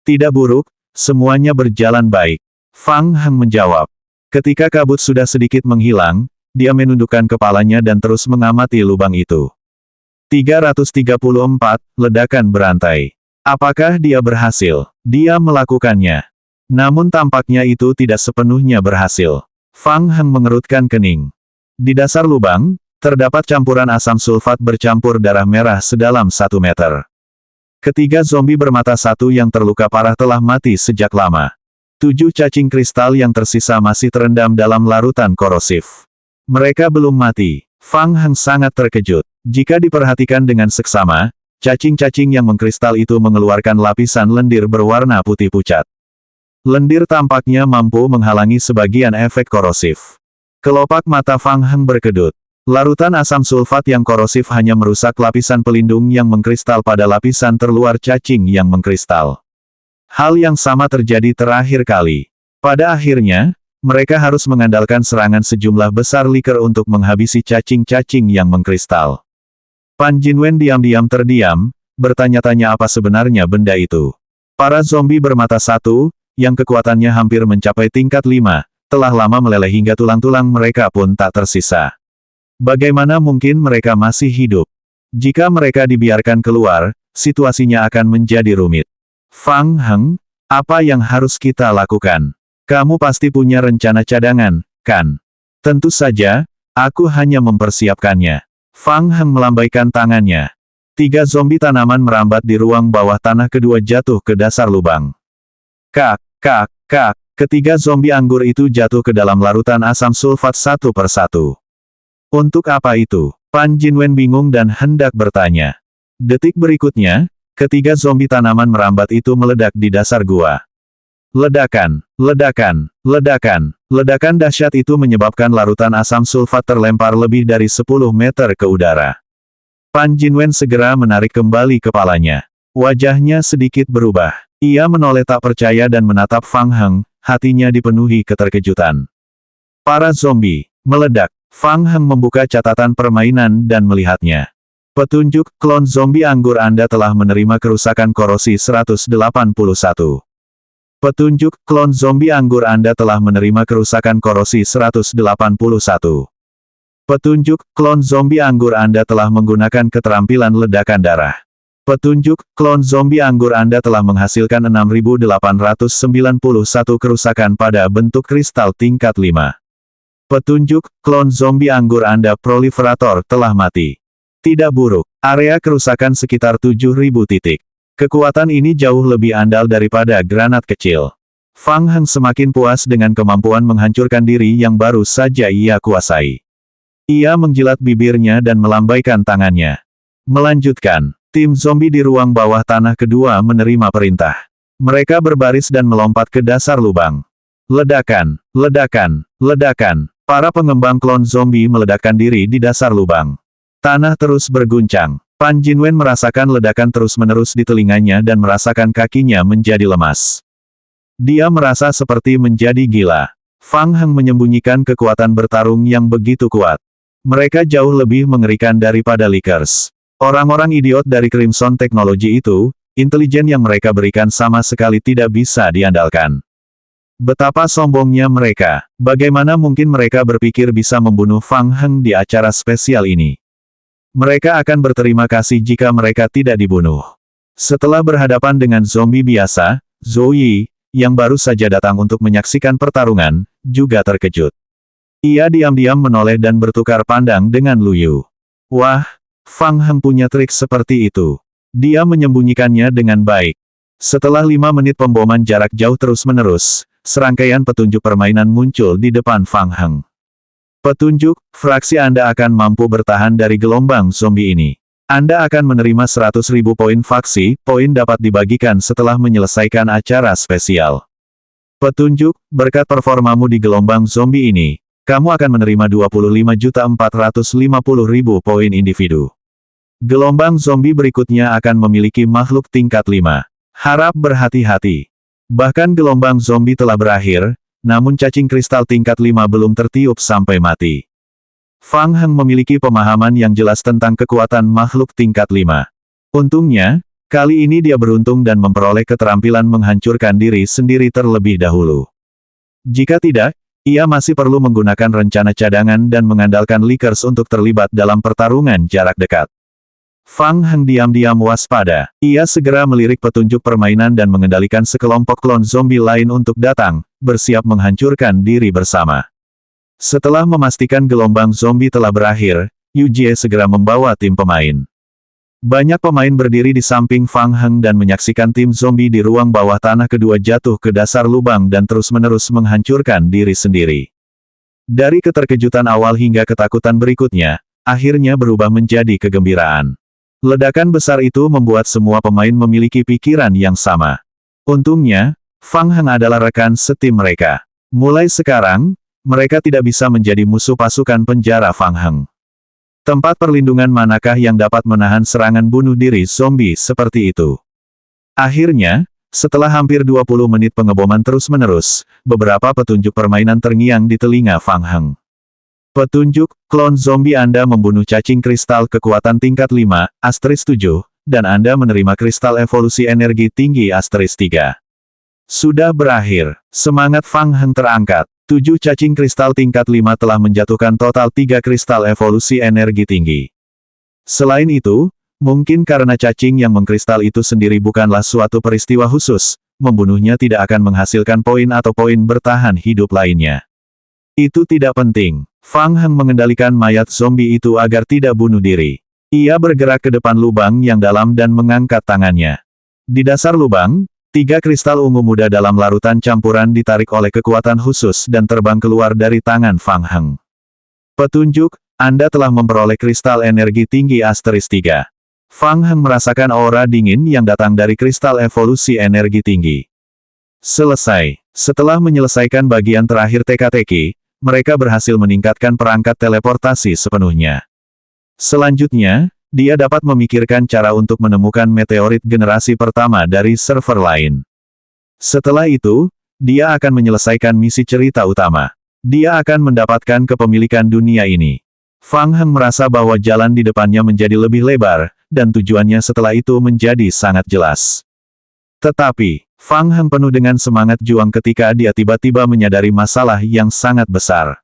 Tidak buruk, semuanya berjalan baik. Fang Heng menjawab. Ketika kabut sudah sedikit menghilang, dia menundukkan kepalanya dan terus mengamati lubang itu. 334, ledakan berantai. Apakah dia berhasil? Dia melakukannya. Namun tampaknya itu tidak sepenuhnya berhasil. Fang Heng mengerutkan kening. Di dasar lubang, terdapat campuran asam sulfat bercampur darah merah sedalam 1 meter. Ketiga zombie bermata satu yang terluka parah telah mati sejak lama. 7 cacing kristal yang tersisa masih terendam dalam larutan korosif. Mereka belum mati. Fang Heng sangat terkejut. Jika diperhatikan dengan seksama, cacing-cacing yang mengkristal itu mengeluarkan lapisan lendir berwarna putih pucat. Lendir tampaknya mampu menghalangi sebagian efek korosif. Kelopak mata Fang Heng berkedut. Larutan asam sulfat yang korosif hanya merusak lapisan pelindung yang mengkristal pada lapisan terluar cacing yang mengkristal. Hal yang sama terjadi terakhir kali. Pada akhirnya, mereka harus mengandalkan serangan sejumlah besar liker untuk menghabisi cacing-cacing yang mengkristal. Pan Jinwen diam-diam terdiam, bertanya-tanya apa sebenarnya benda itu. Para zombie bermata satu, yang kekuatannya hampir mencapai tingkat 5, telah lama meleleh hingga tulang-tulang mereka pun tak tersisa. Bagaimana mungkin mereka masih hidup? Jika mereka dibiarkan keluar, situasinya akan menjadi rumit. Fang Heng, apa yang harus kita lakukan? Kamu pasti punya rencana cadangan, kan? Tentu saja, aku hanya mempersiapkannya. Fang Heng melambaikan tangannya. 3 zombie tanaman merambat di ruang bawah tanah kedua jatuh ke dasar lubang. Kak. Ketiga zombie anggur itu jatuh ke dalam larutan asam sulfat satu persatu. Untuk apa itu? Pan Jinwen bingung dan hendak bertanya. Detik berikutnya, ketiga zombie tanaman merambat itu meledak di dasar gua. Ledakan dahsyat itu menyebabkan larutan asam sulfat terlempar lebih dari 10 meter ke udara. Pan Jinwen segera menarik kembali kepalanya. Wajahnya sedikit berubah. Ia menoleh tak percaya dan menatap Fang Heng, hatinya dipenuhi keterkejutan. Para zombie meledak. Fang Heng membuka catatan permainan dan melihatnya. Petunjuk, klon zombie anggur Anda telah menerima kerusakan korosi 181. Petunjuk, klon zombie anggur Anda telah menerima kerusakan korosi 181. Petunjuk, klon zombie anggur Anda telah menggunakan keterampilan ledakan darah. Petunjuk, klon zombie anggur Anda telah menghasilkan 6.891 kerusakan pada bentuk kristal tingkat 5. Petunjuk, klon zombie anggur Anda proliferator telah mati. Tidak buruk. Area kerusakan sekitar 7.000 titik. Kekuatan ini jauh lebih andal daripada granat kecil. Fang Heng semakin puas dengan kemampuan menghancurkan diri yang baru saja ia kuasai. Ia menjilat bibirnya dan melambaikan tangannya. Melanjutkan, tim zombie di ruang bawah tanah kedua menerima perintah. Mereka berbaris dan melompat ke dasar lubang. Ledakan, ledakan, ledakan. Para pengembang klon zombie meledakkan diri di dasar lubang. Tanah terus berguncang. Pan Jinwen merasakan ledakan terus-menerus di telinganya dan merasakan kakinya menjadi lemas. Dia merasa seperti menjadi gila. Fang Heng menyembunyikan kekuatan bertarung yang begitu kuat. Mereka jauh lebih mengerikan daripada Lickers. Orang-orang idiot dari Crimson Technology itu, intelijen yang mereka berikan sama sekali tidak bisa diandalkan. Betapa sombongnya mereka. Bagaimana mungkin mereka berpikir bisa membunuh Fang Heng di acara spesial ini? Mereka akan berterima kasih jika mereka tidak dibunuh. Setelah berhadapan dengan zombie biasa, Zhou Yi, yang baru saja datang untuk menyaksikan pertarungan, juga terkejut. Ia diam-diam menoleh dan bertukar pandang dengan Lu Yu. Wah, Fang Heng punya trik seperti itu. Dia menyembunyikannya dengan baik. Setelah 5 menit pemboman jarak jauh terus-menerus, serangkaian petunjuk permainan muncul di depan Fang Heng. Petunjuk, fraksi Anda akan mampu bertahan dari gelombang zombie ini. Anda akan menerima 100.000 poin faksi, poin dapat dibagikan setelah menyelesaikan acara spesial. Petunjuk, berkat performamu di gelombang zombie ini, kamu akan menerima 25.450.000 poin individu. Gelombang zombie berikutnya akan memiliki makhluk tingkat 5. Harap berhati-hati. Bahkan gelombang zombie telah berakhir, namun cacing kristal tingkat 5 belum tertiup sampai mati. Fang Heng memiliki pemahaman yang jelas tentang kekuatan makhluk tingkat 5. Untungnya, kali ini dia beruntung dan memperoleh keterampilan menghancurkan diri sendiri terlebih dahulu. Jika tidak, ia masih perlu menggunakan rencana cadangan dan mengandalkan Lickers untuk terlibat dalam pertarungan jarak dekat. Fang Heng diam-diam waspada. Ia segera melirik petunjuk permainan dan mengendalikan sekelompok klon zombie lain untuk datang, bersiap menghancurkan diri bersama. Setelah memastikan gelombang zombie telah berakhir, Yu Jie segera membawa tim pemain. Banyak pemain berdiri di samping Fang Heng dan menyaksikan tim zombie di ruang bawah tanah kedua jatuh ke dasar lubang dan terus-menerus menghancurkan diri sendiri. Dari keterkejutan awal hingga ketakutan berikutnya, akhirnya berubah menjadi kegembiraan. Ledakan besar itu membuat semua pemain memiliki pikiran yang sama. Untungnya, Fang Heng adalah rekan setim mereka. Mulai sekarang, mereka tidak bisa menjadi musuh pasukan penjara Fang Heng. Tempat perlindungan manakah yang dapat menahan serangan bunuh diri zombie seperti itu? Akhirnya, setelah hampir 20 menit pengeboman terus-menerus, beberapa petunjuk permainan terngiang di telinga Fang Heng. Petunjuk, klon zombie Anda membunuh cacing kristal kekuatan tingkat 5, *7, dan Anda menerima kristal evolusi energi tinggi *3. Sudah berakhir. Semangat Fang Heng terangkat. 7 cacing kristal tingkat 5 telah menjatuhkan total 3 kristal evolusi energi tinggi. Selain itu, mungkin karena cacing yang mengkristal itu sendiri bukanlah suatu peristiwa khusus, membunuhnya tidak akan menghasilkan poin atau poin bertahan hidup lainnya. Itu tidak penting. Fang Heng mengendalikan mayat zombie itu agar tidak bunuh diri. Ia bergerak ke depan lubang yang dalam dan mengangkat tangannya. Di dasar lubang, 3 kristal ungu muda dalam larutan campuran ditarik oleh kekuatan khusus dan terbang keluar dari tangan Fang Heng. Petunjuk, Anda telah memperoleh kristal energi tinggi *3. Fang Heng merasakan aura dingin yang datang dari kristal evolusi energi tinggi. Selesai. Setelah menyelesaikan bagian terakhir teka-teki, mereka berhasil meningkatkan perangkat teleportasi sepenuhnya. Selanjutnya, dia dapat memikirkan cara untuk menemukan meteorit generasi pertama dari server lain. Setelah itu, dia akan menyelesaikan misi cerita utama. Dia akan mendapatkan kepemilikan dunia ini. Fang Heng merasa bahwa jalan di depannya menjadi lebih lebar, dan tujuannya setelah itu menjadi sangat jelas. Tetapi, Fang Heng penuh dengan semangat juang ketika dia tiba-tiba menyadari masalah yang sangat besar.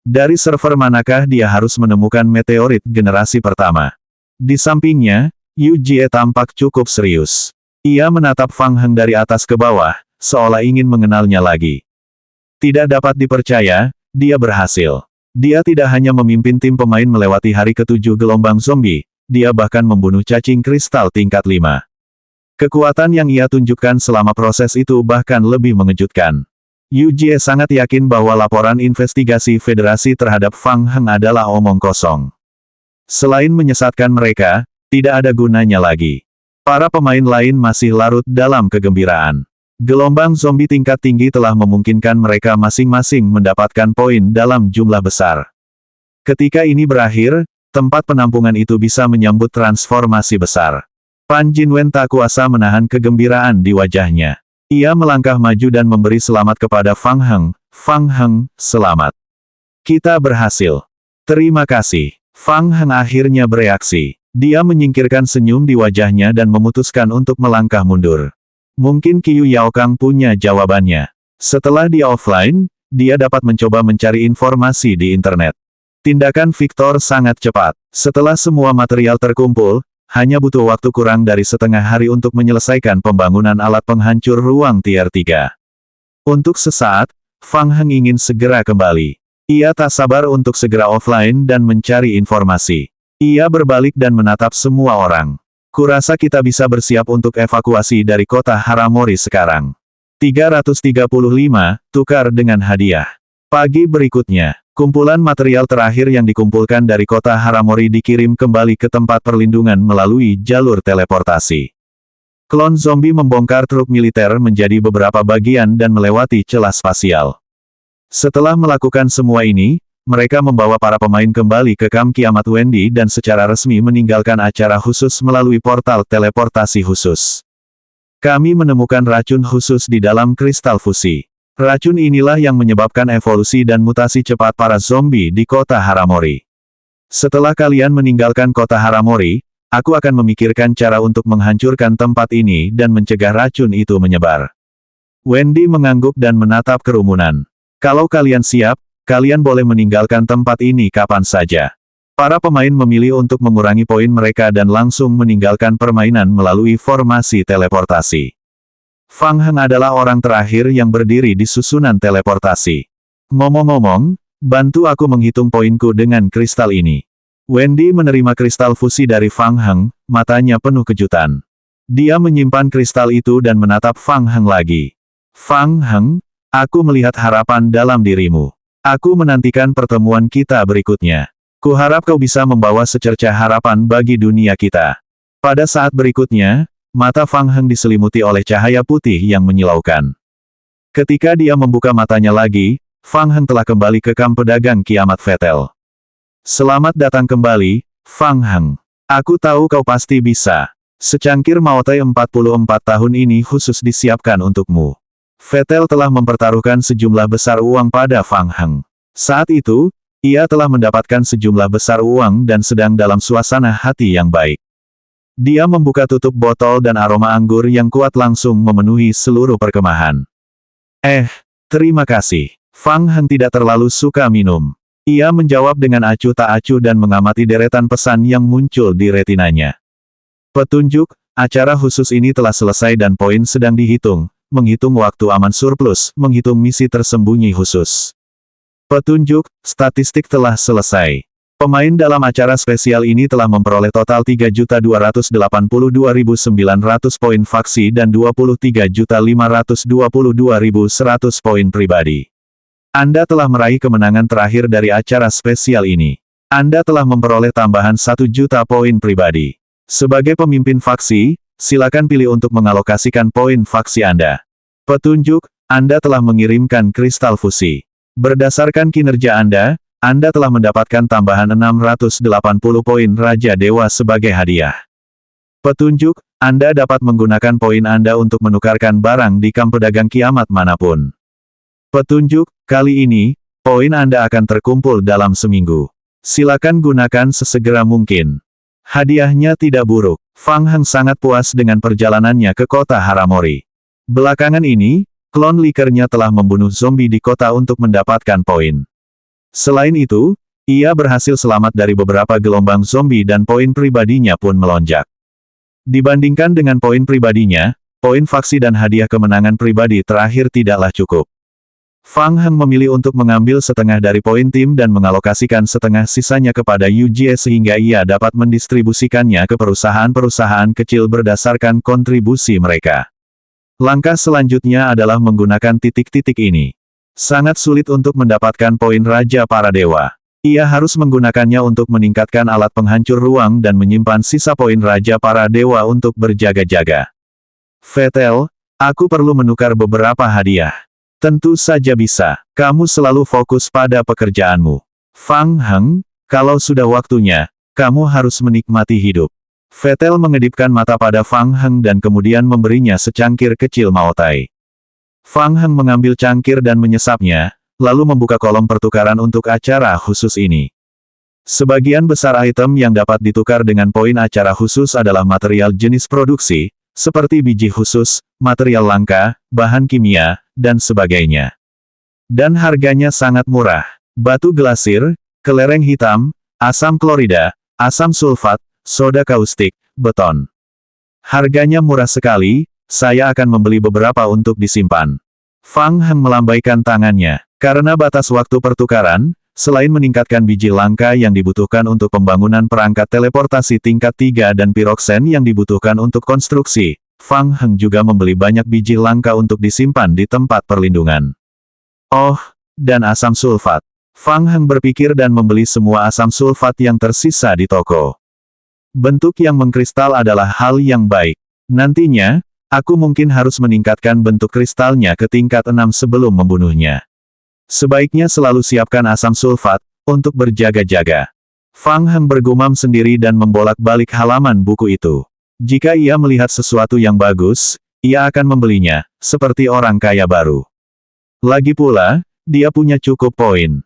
Dari server manakah dia harus menemukan meteorit generasi pertama? Di sampingnya, Yu Jie tampak cukup serius. Ia menatap Fang Heng dari atas ke bawah, seolah ingin mengenalnya lagi. Tidak dapat dipercaya, dia berhasil. Dia tidak hanya memimpin tim pemain melewati hari ke-7 gelombang zombie, dia bahkan membunuh cacing kristal tingkat 5. Kekuatan yang ia tunjukkan selama proses itu bahkan lebih mengejutkan. Yu Jie sangat yakin bahwa laporan investigasi Federasi terhadap Fang Heng adalah omong kosong. Selain menyesatkan mereka, Tidak ada gunanya lagi. Para pemain lain masih larut dalam kegembiraan. Gelombang zombie tingkat tinggi telah memungkinkan mereka masing-masing mendapatkan poin dalam jumlah besar. Ketika ini berakhir, tempat penampungan itu bisa menyambut transformasi besar. Pan Jinwen tak kuasa menahan kegembiraan di wajahnya. Ia melangkah maju dan memberi selamat kepada Fang Heng. Fang Heng, selamat. Kita berhasil. Terima kasih. Fang Heng akhirnya bereaksi. Dia menyingkirkan senyum di wajahnya dan memutuskan untuk melangkah mundur. Mungkin Qiu Yaokang punya jawabannya. Setelah dia offline, dia dapat mencoba mencari informasi di internet. Tindakan Victor sangat cepat. Setelah semua material terkumpul, hanya butuh waktu kurang dari setengah hari untuk menyelesaikan pembangunan alat penghancur ruang tier 3. Untuk sesaat, Fang Heng ingin segera kembali. Ia tak sabar untuk segera offline dan mencari informasi. Ia berbalik dan menatap semua orang. Kurasa kita bisa bersiap untuk evakuasi dari kota Haramori sekarang. 335, tukar dengan hadiah. Pagi berikutnya, kumpulan material terakhir yang dikumpulkan dari kota Haramori dikirim kembali ke tempat perlindungan melalui jalur teleportasi. Klon zombie membongkar truk militer menjadi beberapa bagian dan melewati celah spasial. Setelah melakukan semua ini, mereka membawa para pemain kembali ke kamp kiamat Wendy dan secara resmi meninggalkan acara khusus melalui portal teleportasi khusus. Kami menemukan racun khusus di dalam kristal fusi. Racun inilah yang menyebabkan evolusi dan mutasi cepat para zombie di kota Haramori. Setelah kalian meninggalkan kota Haramori, aku akan memikirkan cara untuk menghancurkan tempat ini dan mencegah racun itu menyebar. Wendy mengangguk dan menatap kerumunan. Kalau kalian siap, kalian boleh meninggalkan tempat ini kapan saja. Para pemain memilih untuk mengurangi poin mereka dan langsung meninggalkan permainan melalui formasi teleportasi. Fang Heng adalah orang terakhir yang berdiri di susunan teleportasi. Ngomong-ngomong, bantu aku menghitung poinku dengan kristal ini. Wendy menerima kristal fusi dari Fang Heng, matanya penuh kejutan. Dia menyimpan kristal itu dan menatap Fang Heng lagi. Fang Heng, aku melihat harapan dalam dirimu. Aku menantikan pertemuan kita berikutnya. Kuharap kau bisa membawa secercah harapan bagi dunia kita. Pada saat berikutnya, mata Fang Heng diselimuti oleh cahaya putih yang menyilaukan. Ketika dia membuka matanya lagi, Fang Heng telah kembali ke kamp pedagang kiamat Vetel. Selamat datang kembali, Fang Heng. Aku tahu kau pasti bisa. Secangkir Maotai 44 tahun ini khusus disiapkan untukmu. Vetel telah mempertaruhkan sejumlah besar uang pada Fang Heng. Saat itu, ia telah mendapatkan sejumlah besar uang dan sedang dalam suasana hati yang baik. Dia membuka tutup botol dan aroma anggur yang kuat langsung memenuhi seluruh perkemahan. Terima kasih. Fang Heng tidak terlalu suka minum. Ia menjawab dengan acuh tak acuh dan mengamati deretan pesan yang muncul di retinanya. Petunjuk, acara khusus ini telah selesai dan poin sedang dihitung, menghitung waktu aman surplus, menghitung misi tersembunyi khusus. Petunjuk, statistik telah selesai. Pemain dalam acara spesial ini telah memperoleh total 3.282.900 poin faksi dan 23.522.100 poin pribadi. Anda telah meraih kemenangan terakhir dari acara spesial ini. Anda telah memperoleh tambahan 1 juta poin pribadi. Sebagai pemimpin faksi, silakan pilih untuk mengalokasikan poin faksi Anda. Petunjuk, Anda telah mengirimkan kristal fusi. Berdasarkan kinerja Anda telah mendapatkan tambahan 680 poin Raja Dewa sebagai hadiah. Petunjuk, Anda dapat menggunakan poin Anda untuk menukarkan barang di kamp pedagang kiamat manapun. Petunjuk, kali ini, poin Anda akan terkumpul dalam seminggu. Silakan gunakan sesegera mungkin. Hadiahnya tidak buruk. Fang Heng sangat puas dengan perjalanannya ke kota Haramori. Belakangan ini, klon likernya telah membunuh zombie di kota untuk mendapatkan poin. Selain itu, ia berhasil selamat dari beberapa gelombang zombie dan poin pribadinya pun melonjak. Dibandingkan dengan poin pribadinya, poin faksi dan hadiah kemenangan pribadi terakhir tidaklah cukup. Fang Heng memilih untuk mengambil setengah dari poin tim dan mengalokasikan setengah sisanya kepada Yu Jie sehingga ia dapat mendistribusikannya ke perusahaan-perusahaan kecil berdasarkan kontribusi mereka. Langkah selanjutnya adalah menggunakan titik-titik ini. Sangat sulit untuk mendapatkan poin Raja para Dewa. Ia harus menggunakannya untuk meningkatkan alat penghancur ruang dan menyimpan sisa poin Raja para Dewa untuk berjaga-jaga. Vettel, aku perlu menukar beberapa hadiah. Tentu saja bisa, kamu selalu fokus pada pekerjaanmu. Fang Heng, kalau sudah waktunya, kamu harus menikmati hidup. Vettel mengedipkan mata pada Fang Heng dan kemudian memberinya secangkir kecil Maotai. Fang Heng mengambil cangkir dan menyesapnya, lalu membuka kolom pertukaran untuk acara khusus ini. Sebagian besar item yang dapat ditukar dengan poin acara khusus adalah material jenis produksi, seperti biji khusus, material langka, bahan kimia, dan sebagainya. Dan harganya sangat murah. Batu glasir, kelereng hitam, asam klorida, asam sulfat, soda kaustik, beton. Harganya murah sekali, saya akan membeli beberapa untuk disimpan. Fang Heng melambaikan tangannya. Karena batas waktu pertukaran, selain meningkatkan biji langka yang dibutuhkan untuk pembangunan perangkat teleportasi tingkat 3 dan piroksen yang dibutuhkan untuk konstruksi, Fang Heng juga membeli banyak biji langka untuk disimpan di tempat perlindungan. Oh, dan asam sulfat. Fang Heng berpikir dan membeli semua asam sulfat yang tersisa di toko. Bentuk yang mengkristal adalah hal yang baik. Nantinya, aku mungkin harus meningkatkan bentuk kristalnya ke tingkat 6 sebelum membunuhnya. Sebaiknya selalu siapkan asam sulfat, untuk berjaga-jaga. Fang Heng bergumam sendiri dan membolak-balik halaman buku itu. Jika ia melihat sesuatu yang bagus, ia akan membelinya, seperti orang kaya baru. Lagi pula, dia punya cukup poin.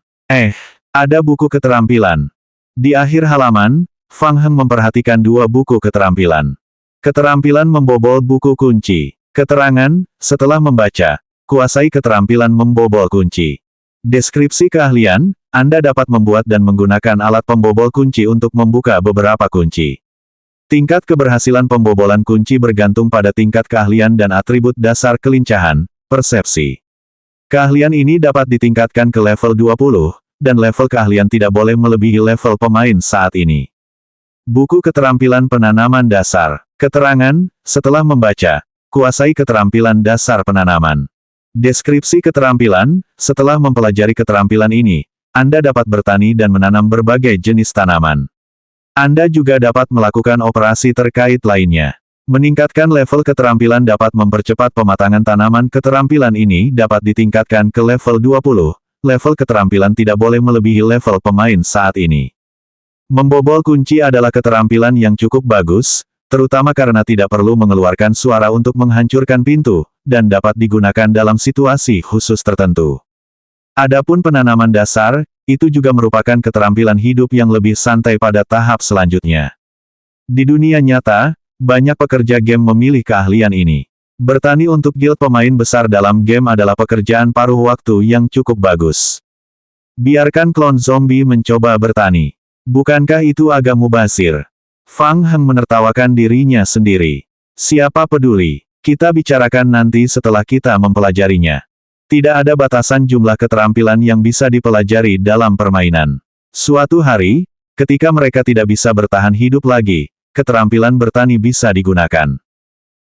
Ada buku keterampilan. Di akhir halaman, Fang Heng memperhatikan dua buku keterampilan. Keterampilan membobol buku kunci. Keterangan, setelah membaca, kuasai keterampilan membobol kunci. Deskripsi keahlian, Anda dapat membuat dan menggunakan alat pembobol kunci untuk membuka beberapa kunci. Tingkat keberhasilan pembobolan kunci bergantung pada tingkat keahlian dan atribut dasar kelincahan, persepsi. Keahlian ini dapat ditingkatkan ke level 20, dan level keahlian tidak boleh melebihi level pemain saat ini. Buku keterampilan penanaman dasar. Keterangan, setelah membaca, kuasai keterampilan dasar penanaman. Deskripsi keterampilan, setelah mempelajari keterampilan ini, Anda dapat bertani dan menanam berbagai jenis tanaman. Anda juga dapat melakukan operasi terkait lainnya. Meningkatkan level keterampilan dapat mempercepat pematangan tanaman. Keterampilan ini dapat ditingkatkan ke level 20, level keterampilan tidak boleh melebihi level pemain saat ini. Membobol kunci adalah keterampilan yang cukup bagus, terutama karena tidak perlu mengeluarkan suara untuk menghancurkan pintu, dan dapat digunakan dalam situasi khusus tertentu. Adapun penanaman dasar, itu juga merupakan keterampilan hidup yang lebih santai pada tahap selanjutnya. Di dunia nyata, banyak pekerja game memilih keahlian ini. Bertani untuk guild pemain besar dalam game adalah pekerjaan paruh waktu yang cukup bagus. Biarkan klon zombie mencoba bertani. Bukankah itu agak mubazir? Fang Heng menertawakan dirinya sendiri. Siapa peduli? Kita bicarakan nanti setelah kita mempelajarinya. Tidak ada batasan jumlah keterampilan yang bisa dipelajari dalam permainan. Suatu hari, ketika mereka tidak bisa bertahan hidup lagi, keterampilan bertani bisa digunakan.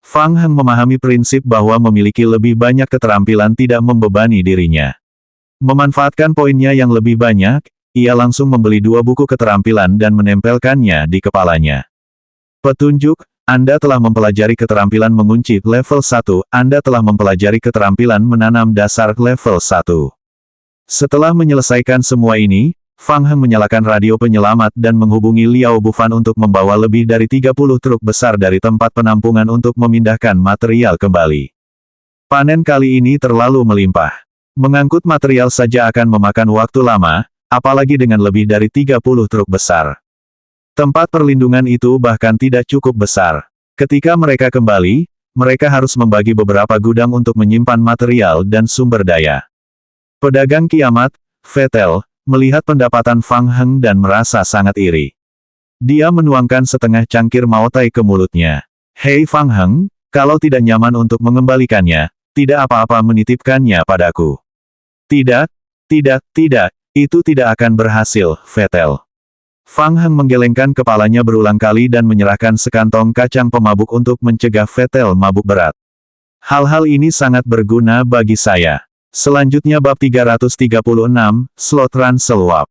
Fang Heng memahami prinsip bahwa memiliki lebih banyak keterampilan tidak membebani dirinya. Memanfaatkan poinnya yang lebih banyak, ia langsung membeli dua buku keterampilan dan menempelkannya di kepalanya. Petunjuk, Anda telah mempelajari keterampilan mengunci level 1, Anda telah mempelajari keterampilan menanam dasar level 1. Setelah menyelesaikan semua ini, Fang Heng menyalakan radio penyelamat dan menghubungi Liao Bufan untuk membawa lebih dari 30 truk besar dari tempat penampungan untuk memindahkan material kembali. Panen kali ini terlalu melimpah. Mengangkut material saja akan memakan waktu lama, apalagi dengan lebih dari 30 truk besar. Tempat perlindungan itu bahkan tidak cukup besar. Ketika mereka kembali, mereka harus membagi beberapa gudang untuk menyimpan material dan sumber daya. Pedagang kiamat, Vettel, melihat pendapatan Fang Heng dan merasa sangat iri. Dia menuangkan setengah cangkir Maotai ke mulutnya. Hei Fang Heng, kalau tidak nyaman untuk mengembalikannya, tidak apa-apa menitipkannya padaku. Tidak, itu tidak akan berhasil, Vettel. Fang Heng menggelengkan kepalanya berulang kali dan menyerahkan sekantong kacang pemabuk untuk mencegah Vettel mabuk berat. Hal-hal ini sangat berguna bagi saya. Selanjutnya bab 336, Slot Ransel Wap.